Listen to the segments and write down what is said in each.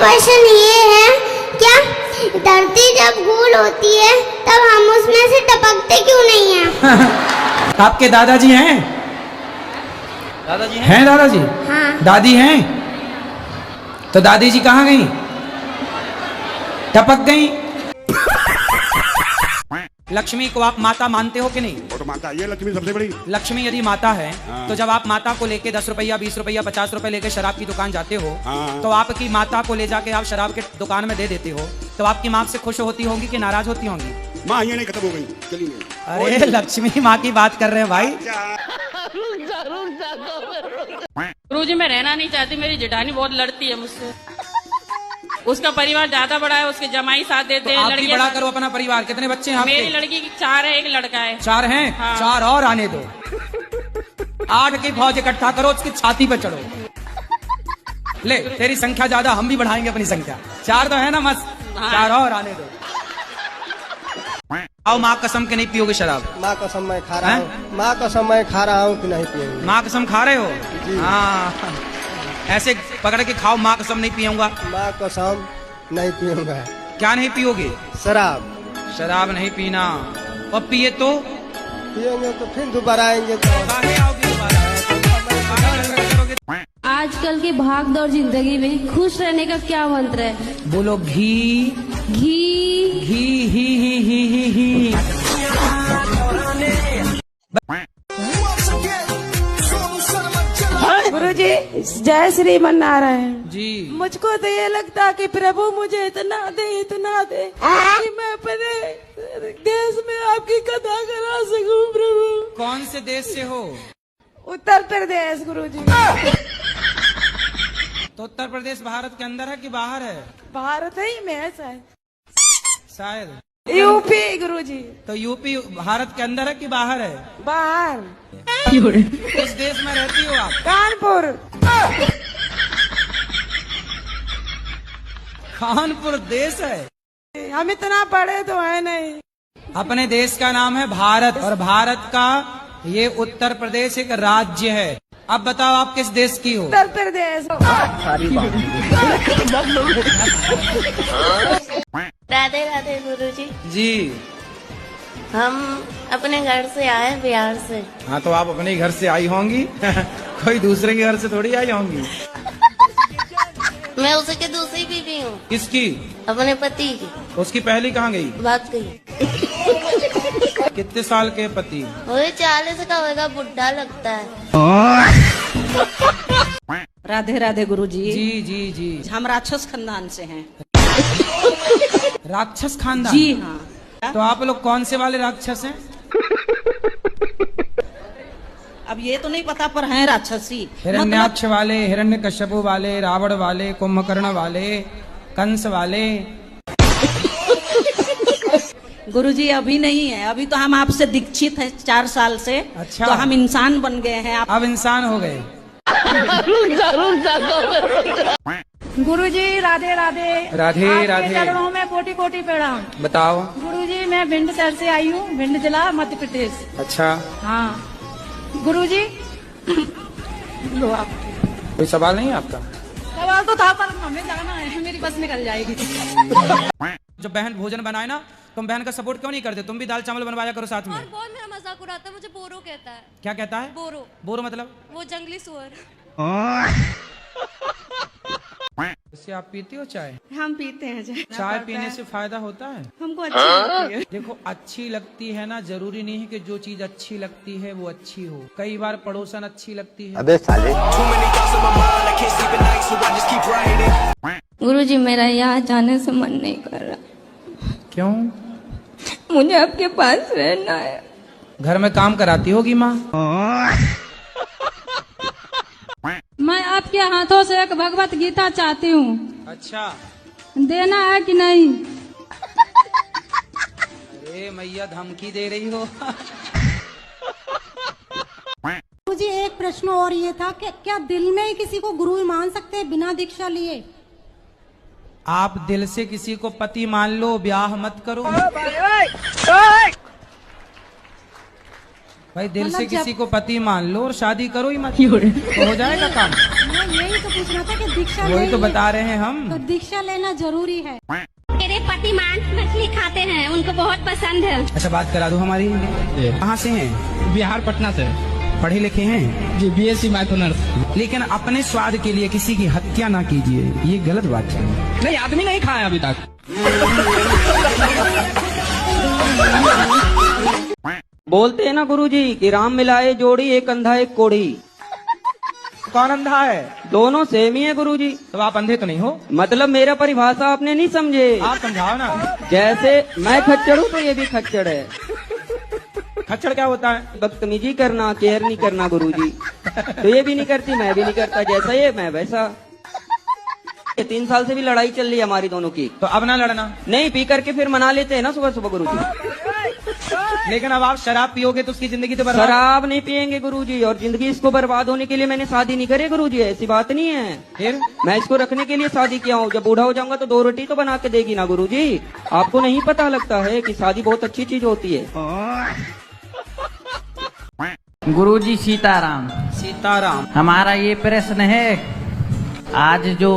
Question ये है, क्या धरती जब गोल होती है तब हम उसमें से टपकते क्यों नहीं हैं? आपके दादाजी हैं? दादाजी हैं दादाजी? हाँ। दादी हैं? तो दादी जी कहाँ गई? टपक गई। लक्ष्मी को आप माता मानते हो कि नहीं? वो तो माता ये लक्ष्मी सबसे बड़ी। लक्ष्मी यदि माता है तो जब आप माता को लेके 10 रुपया 20 रुपया 50 रुपए लेके शराब की दुकान जाते हो तो आपकी माता को ले जाके आप शराब के दुकान में दे देते हो, तो आपकी माँ से खुश होती होंगी कि नाराज होती होंगी? माँ ये नहीं खत्म हो गई, चली नहीं। अरे लक्ष्मी माँ की बात कर रहे हैं भाई। गुरुजी मैं रहना नहीं चाहती, मेरी जेठानी बहुत लड़ती है मुझसे। उसका परिवार ज्यादा बड़ा है, उसके जमाई साथ देते हैं। आप भी बड़ा करो अपना परिवार। कितने बच्चे हैं आपके? मेरी लड़की 4 है, 1 लड़का है। 4 हैं? हाँ। 4 और आने दो। 8 की फौज इकट्ठा करो, उसकी छाती पे चढ़ो। ले तेरी संख्या ज्यादा, हम भी बढ़ाएंगे अपनी संख्या। 4 तो है ना मस्त? हाँ। 4 और आने दो। आओ माँ कसम के नहीं पियोगे शराब? माँ कसम मैं खा रहा हूँ, माँ कसम मैं खा रहा हूँ कि नहीं पिएंगे। माँ कसम खा रहे हो? हाँ ऐसे पकड़ के खाओ, माँ कसम नहीं पियूंगा। माँ कसम नहीं पीऊंगा। क्या नहीं पियोगे? शराब। शराब नहीं पीना। और पिए तो पिएंगे तो फिर दोबारा आएंगे तो आजकल की भागदौड़ जिंदगी में खुश रहने का क्या मंत्र है? बोलो घी घी घी ही ही ही ही ही। गुरुजी जय श्री मन्नारायण जी। मुझको तो ये लगता कि प्रभु मुझे इतना दे कि मैं अपने देश में आपकी कथा करा सकूं। प्रभु कौन से देश से हो? उत्तर प्रदेश गुरुजी। तो उत्तर प्रदेश भारत के अंदर है कि बाहर है? भारत ही में है शायद। शायद यूपी गुरुजी। तो यूपी भारत के अंदर है कि बाहर है? बाहर। किस देश में रहती हो आप? कानपुर। कानपुर देश है? हम इतना पढ़े तो है नहीं। अपने देश का नाम है भारत, और भारत का ये उत्तर प्रदेश एक राज्य है। अब बताओ आप किस देश की हो? उत्तर प्रदेश। राधे राधे गुरुजी। जी। हम अपने घर से आए बिहार से। हाँ तो आप अपने घर से आई होंगी कोई दूसरे के घर से थोड़ी आई होंगी। मैं उसके दूसरी बीवी हूँ। किसकी? अपने पति की। उसकी पहली कहाँ गई? बात गई। कितने साल के पति? वही 40 का होगा, बुढ़ा लगता है। राधे राधे गुरुजी। जी जी जी। हम राक्षस खानदान से हैं। राक्षस खानदान? जी हाँ। तो आप लोग कौन से वाले राक्षस हैं? अब ये तो नहीं पता पर हैं राक्षसी। हिरण्याक्ष वाले, हिरण्यकश्यपु वाले, रावण वाले, कुंभकर्ण वाले, कंस वाले। गुरुजी अभी नहीं है, अभी तो हम आपसे दीक्षित हैं 4 साल से। अच्छा। तो हम इंसान बन गए हैं। अब इंसान हो गए। गुरुजी राधे राधे। राधे राधे। चरणों में कोटि कोटि प्रणाम। बताओ। गुरुजी मैं भिंड शहर से आई हूँ, भिंड जिला मध्य प्रदेश। अच्छा। हाँ गुरुजी। लो आप। कोई सवाल नहीं है आपका? सवाल तो था पर हमें जाना है, मेरी बस निकल जाएगी। जब बहन भोजन बनाए ना, तुम बहन का सपोर्ट क्यों नहीं करते? तुम भी दाल चावल बनवाया करो साथ में। और बहुत मेरा मजाक उड़ाता है, मुझे बोरो कहता है। क्या कहता है? बोरो। बोरो मतलब? वो जंगली सुअर। इससे आप पीती हो चाय? हम पीते हैं चाय पीने से फायदा होता है? हमको अच्छी लगती है। देखो अच्छी लगती है ना, जरूरी नहीं है कि जो चीज अच्छी लगती है वो अच्छी हो। कई बार पड़ोसन अच्छी लगती है। अबे साले। गुरुजी मेरा यहाँ जाने से मन नहीं कर रहा। क्यों? मुझे आपके पास रहना है। घर में काम कराती होगी माँ? मैं आपके हाथों से एक भगवत गीता चाहती हूँ। अच्छा। देना है कि नहीं? अरे मैया धमकी दे रही हो। मुझे एक प्रश्न और ये था कि क्या दिल में ही किसी को गुरु मान सकते हैं बिना दीक्षा लिए? आप दिल से किसी को पति मान लो, ब्याह मत करो। भाई दिल से मतलब जब- किसी को पति मान लो और शादी करो ही मत, तो हो जाएगा काम। मैं यही तो पूछना था कि दीक्षा वही तो लेंगे, बता रहे हैं हम। तो दीक्षा लेना जरूरी है। मेरे पति मांस मछली खाते हैं, उनको बहुत पसंद है। अच्छा बात करा दो हमारी। कहाँ से हैं? बिहार पटना से। पढ़े लिखे हैं जी BSc मैथ ऑनर्स। लेकिन अपने स्वाद के लिए किसी की हत्या ना कीजिए, ये गलत बात है। नहीं, आदमी नहीं खाया अभी तक। बोलते हैं ना गुरुजी कि राम मिलाए जोड़ी, एक अंधा एक कोढ़ी। कौन अंधा है? दोनों सेम ही है गुरुजी। तो आप अंधे तो नहीं हो? मतलब मेरा परिभाषा आपने नहीं समझे। आप समझाओ ना। जैसे मैं खच्चर हूँ तो ये भी खच्चर है। खच्चर क्या होता है? बदतमीजी करना, केयर नहीं करना गुरुजी। तो ये भी नहीं करती, मैं भी नहीं करता, जैसा ये मैं वैसा। 3 साल से भी लड़ाई चल रही है हमारी दोनों की। तो अब ना लड़ना। नहीं, पी करके फिर मना लेते हैं ना सुबह सुबह गुरुजी। लेकिन अब आप शराब पियोगे तो उसकी जिंदगी तो बर्बाद। शराब नहीं पियेंगे गुरुजी, और जिंदगी इसको बर्बाद होने के लिए मैंने शादी नहीं करी गुरुजी, ऐसी बात नहीं है। फिर मैं इसको रखने के लिए शादी किया हूँ। जब बूढ़ा हो जाऊंगा तो 2 रोटी तो बना के देगी ना गुरुजी। आपको नहीं पता लगता है कि शादी बहुत अच्छी चीज होती है। गुरुजी सीताराम। सीताराम। हमारा ये प्रश्न है, आज जो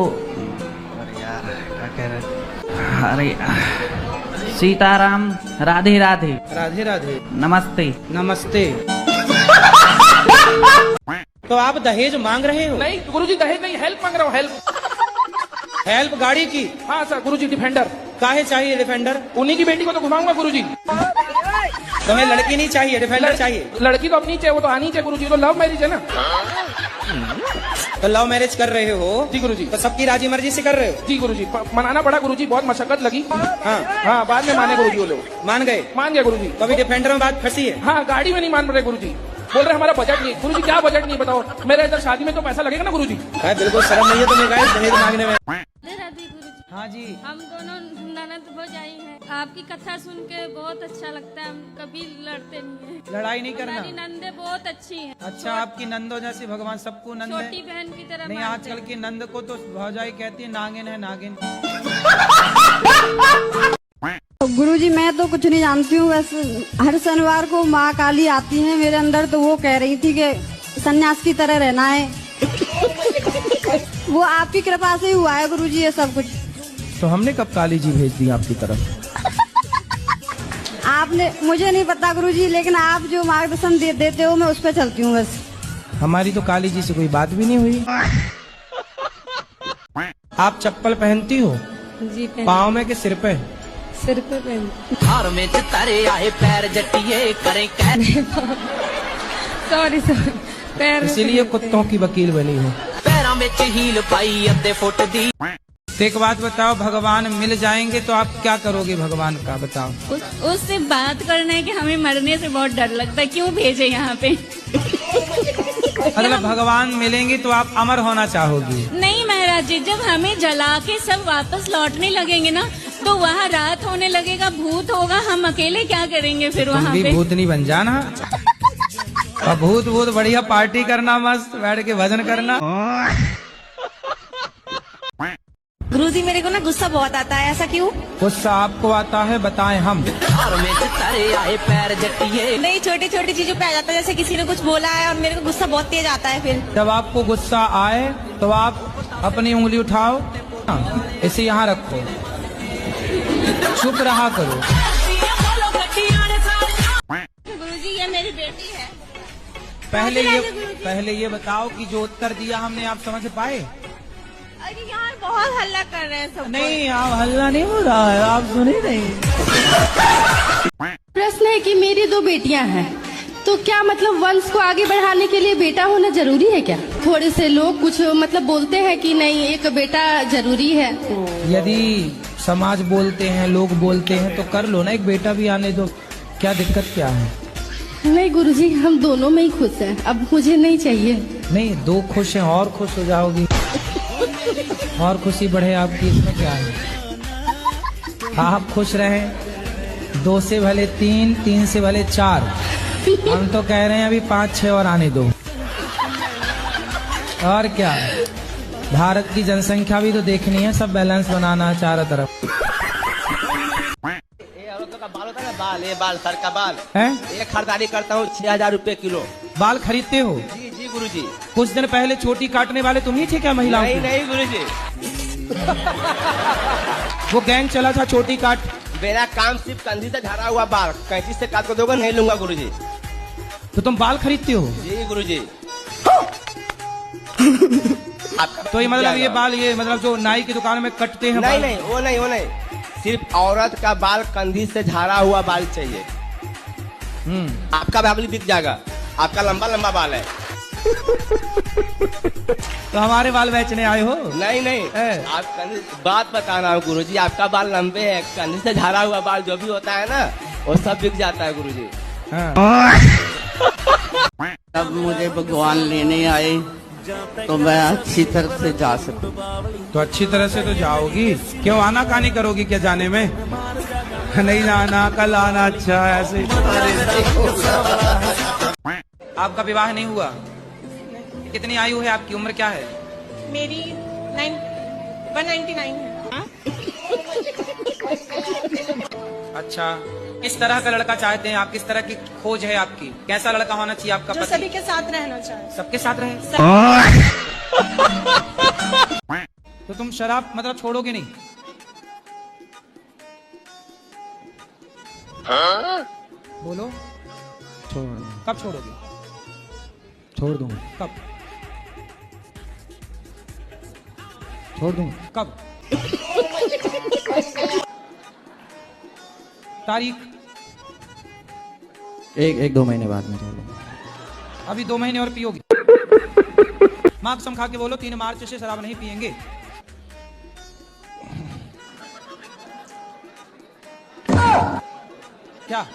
अरे सीताराम, राधे राधे। राधे राधे। नमस्ते। नमस्ते। तो आप दहेज मांग रहे हो? नहीं गुरुजी, दहेज नहीं, हेल्प मांग रहा हूँ। हेल्प। हेल्प गाड़ी की? हाँ सर गुरुजी, डिफेंडर। काहे चाहिए डिफेंडर? उन्हीं की बेटी को तो घुमाऊंगा गुरुजी। तुम्हें लड़की नहीं चाहिए, डिफेंडर चाहिए? लड़की तो अपनी चाहिए, वो तो आनी चाहिए गुरुजी। तो लव मैरिज है ना। तो लव मैरिज कर रहे हो? जी गुरुजी। तो सबकी राजी मर्जी से कर रहे हो? जी गुरुजी, मनाना पड़ा गुरुजी, बहुत मशक्कत लगी। हाँ, बाद में माने गुरुजी वो लोग। मान गए? मान गए गुरुजी। तो अभी डिफेंडर में बात फंसी है? हाँ, गाड़ी में नहीं मान रहे गुरुजी। बोल रहे हमारा बजट नहीं। गुरुजी क्या बजट नहीं बताओ, मेरे इधर शादी में तो पैसा लगेगा ना गुरुजी। बिल्कुल शर्म नहीं है तुम्हें गाइस दहेज मांगने में। हाँ जी, हम दोनों ननद भौजाई हैं। आपकी कथा सुन के बहुत अच्छा लगता है। हम कभी लड़ते नहीं हैं। लड़ाई नहीं करना। हमारी नंदे बहुत अच्छी हैं। अच्छा, आपकी नंदो जैसी भगवान सबको नंद है? छोटी बहन की तरह नहीं, मानते आजकल की नंद को तो भौजाई कहती है नागिन है, नागिन। गुरुजी मैं तो कुछ नहीं जानती हूँ, बस हर शनिवार को माँ काली आती है मेरे अंदर, तो वो कह रही थी कि सन्यास की तरह रहना है। वो आपकी कृपा से ही हुआ है गुरुजी ये सब कुछ। तो हमने कब काली जी भेज दी आपकी तरफ? आपने, मुझे नहीं पता गुरुजी, लेकिन आप जो मार्गदर्शन देते हो मैं उस पर चलती हूँ बस। हमारी तो काली जी से कोई बात भी नहीं हुई। आप चप्पल पहनती हो? जी, पाँव में कि सिर पे? सिर पे पहन। हार में तारे आए पैर जटिए करें सॉरी पैर। इसीलिए कुत्तों की वकील बनी हो। पैरों में हील पाई अद्धे फुट दी। एक बात बताओ, भगवान मिल जाएंगे तो आप क्या करोगे? भगवान का बताओ। उससे बात करना है कि हमें मरने से बहुत डर लगता है, क्यों भेजे यहाँ पे? मतलब भगवान मिलेंगे तो आप अमर होना चाहोगी? नहीं महाराज जी, जब हमें जला के सब वापस लौटने लगेंगे ना, तो वहाँ रात होने लगेगा, भूत होगा, हम अकेले क्या करेंगे फिर तुम वहाँ भी पे? भूतनी बन जाना। और भूत बढ़िया पार्टी करना, मस्त बैठ के भजन करना। गुरुजी मेरे को ना गुस्सा बहुत आता है, ऐसा क्यों? गुस्सा आपको आता है, बताएं हम। हार में तारे आए पैर जटिए। नहीं, छोटी छोटी चीजों पे आ जाता है, जैसे किसी ने कुछ बोला है और मेरे को गुस्सा बहुत तेज आता है। फिर जब आपको गुस्सा आए तो आप अपनी उंगली उठाओ, इसे यहाँ रखो, चुप रहा करो। गुरुजी ये मेरी बेटी है। पहले ये बताओ कि जो उत्तर दिया हमने आप समझ पाए? अरे यार बहुत हल्ला कर रहे हैं सब। नहीं, आप हल्ला नहीं हो रहा है, आप सुने नहीं। प्रश्न है कि मेरी 2 बेटियां हैं, तो क्या मतलब वंश को आगे बढ़ाने के लिए बेटा होना जरूरी है क्या? थोड़े से लोग कुछ मतलब बोलते हैं कि नहीं एक बेटा जरूरी है। यदि समाज बोलते हैं, लोग बोलते हैं, तो कर लो ना, एक बेटा भी आने दो, क्या दिक्कत क्या है? नहीं गुरुजी, हम दोनों में ही खुश हैं, अब मुझे नहीं चाहिए। नहीं, 2 खुश हैं और खुश हो जाओगी, और खुशी बढ़े आपकी, इसमें क्या है? आप खुश रहें, 2 से भले 3, 3 से भले 4। हम तो कह रहे हैं अभी 5-6 और आने दो। और क्या, भारत की जनसंख्या भी तो देखनी है, सब बैलेंस बनाना है चारों तरफ। ये बाल सर का बाल हैं? ये खरीदारी करता हूँ 6,000 रुपए किलो। बाल खरीदते हो? जी जी गुरुजी। कुछ दिन पहले छोटी काटने वाले तुम ही थे क्या महिलाओं नहीं की? नहीं गुरुजी, वो गैंग चला था छोटी काट। मेरा काम सिर्फ कंधी से झड़ा हुआ बाल कैंची से काट को दोगे नहीं लूंगा गुरुजी। तो तुम बाल खरीदते हो? जी गुरुजी। तो ये मतलब ये बाल ये मतलब जो नाई की दुकान में कटते हैं नहीं बाल? नहीं वो नहीं, सिर्फ औरत का बाल कंधी से झाड़ा हुआ बाल चाहिए। आपका बाल दिख जाएगा, आपका लंबा लंबा बाल है। तो हमारे बाल बेचने आए हो? नहीं आप बात बता रहा हूँ गुरुजी, आपका बाल लंबे है, कंधी से झाड़ा हुआ बाल जो भी होता है ना वो सब बिक जाता है गुरुजी। अब मुझे भगवान लेने आए तो मैं अच्छी तरह से जा सकूं। तो अच्छी तरह से तो जाओगी, क्यों आना कहानी करोगी क्या जाने में? नहीं जाना, कल आना। अच्छा ऐसे। आपका विवाह नहीं हुआ? कितनी आयु है आपकी, उम्र क्या है? मेरी 199 है। अच्छा, किस तरह का लड़का चाहते हैं आप? किस तरह की खोज है आपकी? कैसा लड़का होना चाहिए आपका जो पति? सभी के साथ रहना चाहिए। सबके साथ रहे? तो तुम शराब मतलब छोड़ोगे नहीं? बोलो। कब छोड़ोगे? छोड़ दूंगा। कब? छोड़ दूंगा। कब? तारीख? एक 2 महीने बाद में छोड़ दूंगा। अभी 2 महीने और पियोगे? माँ कसम खा के बोलो 3 मार्च से शराब नहीं पियेंगे। क्या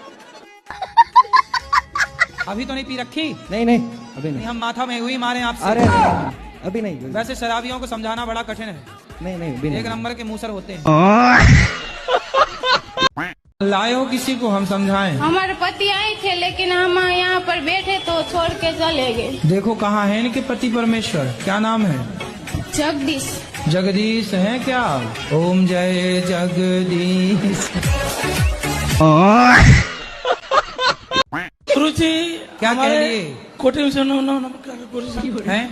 अभी तो नहीं पी रखी? नहीं अभी नहीं। हम माथा में हुई मारे आपसे। अरे अभी नहीं। वैसे शराबियों को समझाना बड़ा कठिन है। नहीं एक नंबर के मूसर होते हैं। लाए हो किसी को हम समझाएं? हमारे पति आए थे लेकिन हम यहाँ पर बैठे तो छोड़ के चले गए। देखो कहाँ है इनके पति परमेश्वर, क्या नाम है? जगदीश। जगदीश है क्या? ओम जय जगदीश। गुरुजी क्या कह रही है? कोटे में सुनो ना नमस्कार गुरुजी हैं?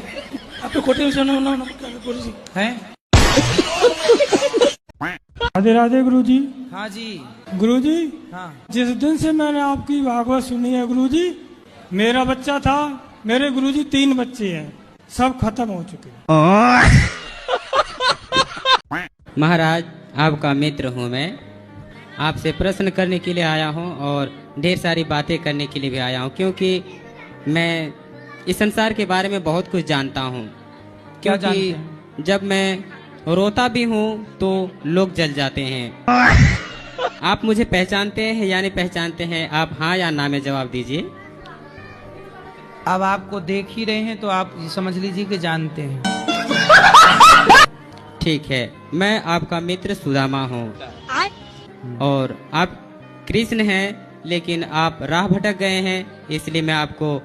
आपके कोटे में सुनो ना नमस्कार गुरुजी हैं? राधे राधे गुरुजी। हाँ जी गुरुजी, हाँ। जिस दिन से मैंने आपकी भागवत सुनी है गुरुजी, मेरा बच्चा था, मेरे गुरुजी 3 बच्चे हैं, सब खत्म हो चुके हैं। महाराज आपका मित्र हूँ मैं, आपसे प्रश्न करने के लिए आया हूँ और ढेर सारी बातें करने के लिए भी आया हूँ, क्योंकि मैं इस संसार के बारे में बहुत कुछ जानता हूँ। क्या जानते क्योंकि जब मैं रोता भी हूँ तो लोग जल जाते हैं। आप मुझे पहचानते हैं या नहीं पहचानते हैं? आप हाँ या ना में जवाब दीजिए। अब आपको देख ही रहे हैं तो आप समझ लीजिए कि जानते हैं। ठीक है, मैं आपका मित्र सुदामा हूँ और आप कृष्ण हैं, लेकिन आप राह भटक गए हैं, इसलिए मैं आपको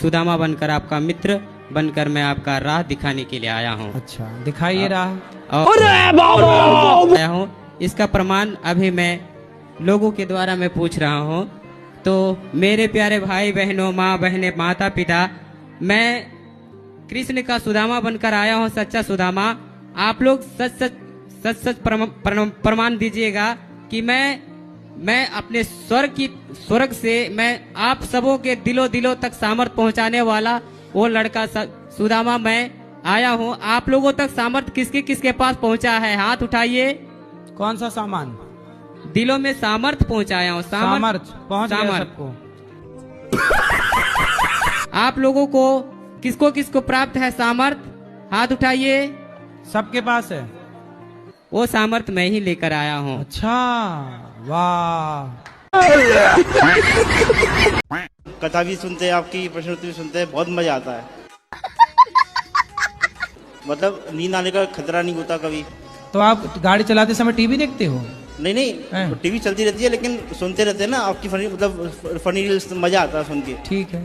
सुदामा बनकर, आपका मित्र बनकर मैं आपका राह दिखाने के लिए आया हूँ। अच्छा, दिखाइए राह। आया हूँ, इसका प्रमाण अभी मैं लोगों के द्वारा मैं पूछ रहा हूँ। तो मेरे प्यारे भाई बहनों, माँ बहने, माता पिता, मैं कृष्ण का सुदामा बनकर आया हूँ, सच्चा सुदामा। आप लोग सच सच प्रमाण दीजिएगा कि मैं अपने स्वर्ग से मैं आप सबों के दिलों तक सामर्थ्य पहुंचाने वाला वो लड़का सुदामा मैं आया हूं। आप लोगों तक सामर्थ्य किसके पास पहुंचा है? हाथ उठाइए। कौन सा सामान? दिलों में सामर्थ्य पहुंचाया हूं। सामर्थ्य पहुंच गया सबको। आप लोगों को किसको प्राप्त है सामर्थ्य? हाथ उठाइए। सबके पास है वो सामर्थ्य, मैं ही लेकर आया हूँ। अच्छा, वाह। कथा भी सुनते हैं, आपकी प्रश्नोत्तरी भी सुनते हैं, बहुत मजा आता है। मतलब नींद आने का खतरा नहीं होता कभी। तो आप गाड़ी चलाते समय टीवी देखते हो? नहीं तो टीवी चलती रहती है, लेकिन सुनते रहते हैं ना आपकी फनी, मतलब फनी रील्स, मजा आता है सुन के। ठीक है,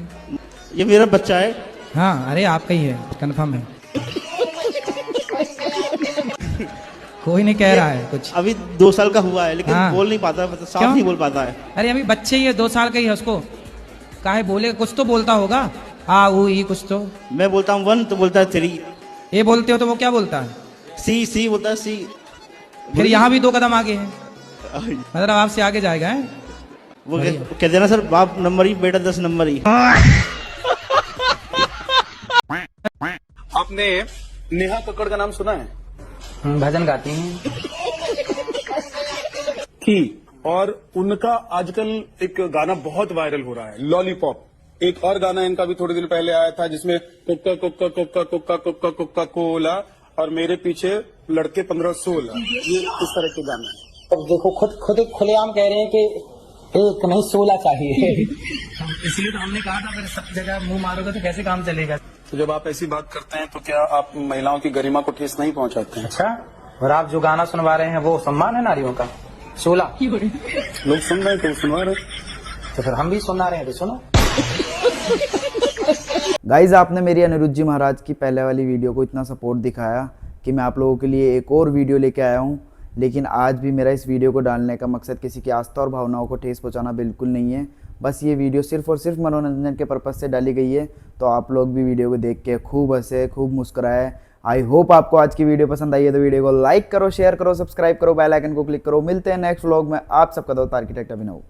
ये मेरा बच्चा है। हाँ, अरे आपका ही है, कंफर्म है। कोई नहीं कह रहा है कुछ। अभी 2 साल का हुआ है लेकिन हाँ। बोल नहीं पाता, मतलब साफ क्यों? नहीं बोल पाता है। अरे अभी बच्चे ही है, 2 साल का ही है, उसको काहे बोले, कुछ तो बोलता होगा। हाँ वो ही कुछ तो। मैं बोलता हूँ 1 तो बोलता है 3। ये बोलते हो तो वो क्या बोलता है? सी बोलता है सी। फिर यहाँ भी 2 कदम आगे है, मतलब आपसे आगे जाएगा है? वो कहते हैं ना सर, बाप नंबर ही बेटा 10 नंबर ही। आपने नेहा कक्कड़ का नाम सुना है? भजन गाती हैं थी, और उनका आजकल एक गाना बहुत वायरल हो रहा है, लॉलीपॉप। एक और गाना इनका भी थोड़े दिन पहले आया था जिसमें कुक्का कुक्का कुक्का कुक्का कुक्का कुक्का कोला और मेरे पीछे लड़के 15-16, ये इस तरह के गाने हैं। अब देखो खुद खुलेआम कह रहे हैं कि एक नहीं 16 चाहिए। इसलिए तो हमने कहा था, फिर सब जगह मुंह मारोगे तो कैसे काम चलेगा? तो जब आप ऐसी बात करते हैं तो क्या आप महिलाओं की गरिमा को ठेस नहीं पहुंचाते हैं? अच्छा, और आप जो गाना सुनवा रहे हैं वो सम्मान है नारियों का? 16 लोग सुन रहे हैं तो सुनवा रहे हैं, तो फिर हम भी सुना रहे हैं तो सुनो। गाइज, आपने मेरी अनिरुद्ध जी महाराज की पहले वाली वीडियो को इतना सपोर्ट दिखाया कि मैं आप लोगों के लिए एक और वीडियो लेके आया हूँ। लेकिन आज भी मेरा इस वीडियो को डालने का मकसद किसी की आस्था और भावनाओं को ठेस पहुंचाना बिल्कुल नहीं है। बस ये वीडियो सिर्फ और सिर्फ मनोरंजन के पर्पज़ से डाली गई है, तो आप लोग भी वीडियो को देख के खूब हंसे, खूब मुस्कुराए। आई होप आपको आज की वीडियो पसंद आई है, तो वीडियो को लाइक करो, शेयर करो, सब्सक्राइब करो, बेल आइकन को क्लिक करो। मिलते हैं नेक्स्ट व्लॉग में। आप सबका दोस्त आर्किटेक्ट अभिनव।